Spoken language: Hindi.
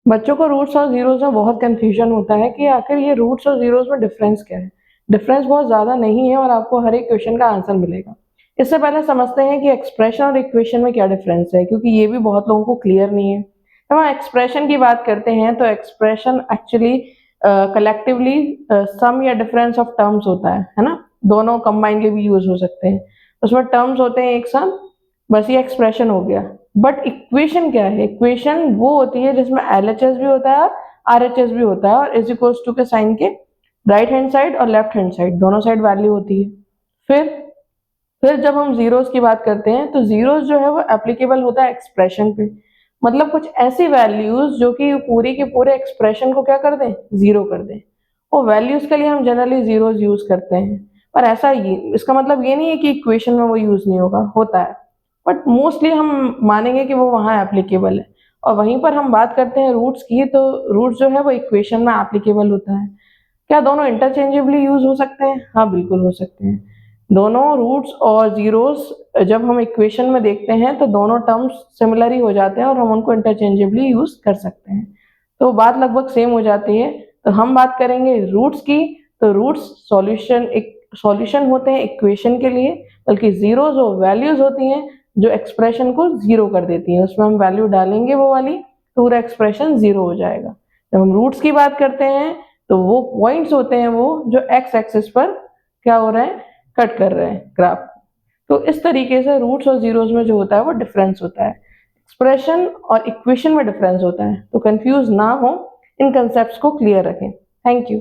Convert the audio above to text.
बच्चों को रूट्स और जीरोस में बहुत कंफ्यूजन होता है कि आखिर ये रूट्स और जीरोस में डिफरेंस क्या है। डिफरेंस बहुत ज़्यादा नहीं है और आपको हर एक क्वेश्चन का आंसर मिलेगा। इससे पहले समझते हैं कि एक्सप्रेशन और इक्वेशन में क्या डिफरेंस है, क्योंकि ये भी बहुत लोगों को क्लियर नहीं है। जब हम एक्सप्रेशन की बात करते हैं तो एक्सप्रेशन एक्चुअली कलेक्टिवली सम या डिफरेंस ऑफ टर्म्स होता है ना। दोनों कंबाइनली भी यूज हो सकते हैं। उसमें टर्म्स होते हैं एक साथ, बस ये एक्सप्रेशन हो गया। बट इक्वेशन क्या है? इक्वेशन वो होती है जिसमें एलएचएस भी होता है और आरएचएस भी होता है, और इज इक्वल्स टू के साइन के राइट हैंड साइड और लेफ्ट हैंड साइड दोनों साइड वैल्यू होती है। फिर जब हम जीरोस की बात करते हैं तो जीरोस जो है वो एप्लीकेबल होता है एक्सप्रेशन पे। मतलब कुछ ऐसी वैल्यूज जो कि पूरी के पूरे एक्सप्रेशन को क्या कर दें, जीरो कर दें। वो वैल्यूज के लिए हम जनरली जीरोस यूज करते हैं, पर ऐसा इसका मतलब ये नहीं है कि इक्वेशन में वो यूज नहीं होगा, होता है, बट मोस्टली हम मानेंगे कि वो वहाँ एप्लीकेबल है। और वहीं पर हम बात करते हैं रूट्स की, तो रूट्स जो है वो इक्वेशन में एप्लीकेबल होता है। क्या दोनों इंटरचेंजेबली यूज हो सकते हैं? हाँ, बिल्कुल हो सकते हैं। दोनों रूट्स और जीरोस जब हम इक्वेशन में देखते हैं तो दोनों टर्म्स सिमिलर ही हो जाते हैं और हम उनको इंटरचेंजेबली यूज कर सकते हैं। तो बात लगभग सेम हो जाती है। तो हम बात करेंगे रूट्स की। तो रूट्स सॉल्यूशन होते हैं इक्वेशन के लिए, बल्कि जीरोस वो वैल्यूज होती हैं जो एक्सप्रेशन को जीरो कर देती हैं। उसमें हम वैल्यू डालेंगे वो वाली, तो पूरा एक्सप्रेशन जीरो हो जाएगा। जब हम रूट्स की बात करते हैं तो वो पॉइंट्स होते हैं वो जो एक्स एक्सिस पर क्या हो रहे हैं, कट कर रहे हैं ग्राफ। तो इस तरीके से रूट्स और जीरोस में जो होता है वो डिफरेंस होता है। एक्सप्रेशन और इक्वेशन में डिफरेंस होता है। तो कंफ्यूज ना हो, इन कंसेप्ट्स को क्लियर रखें। Thank you.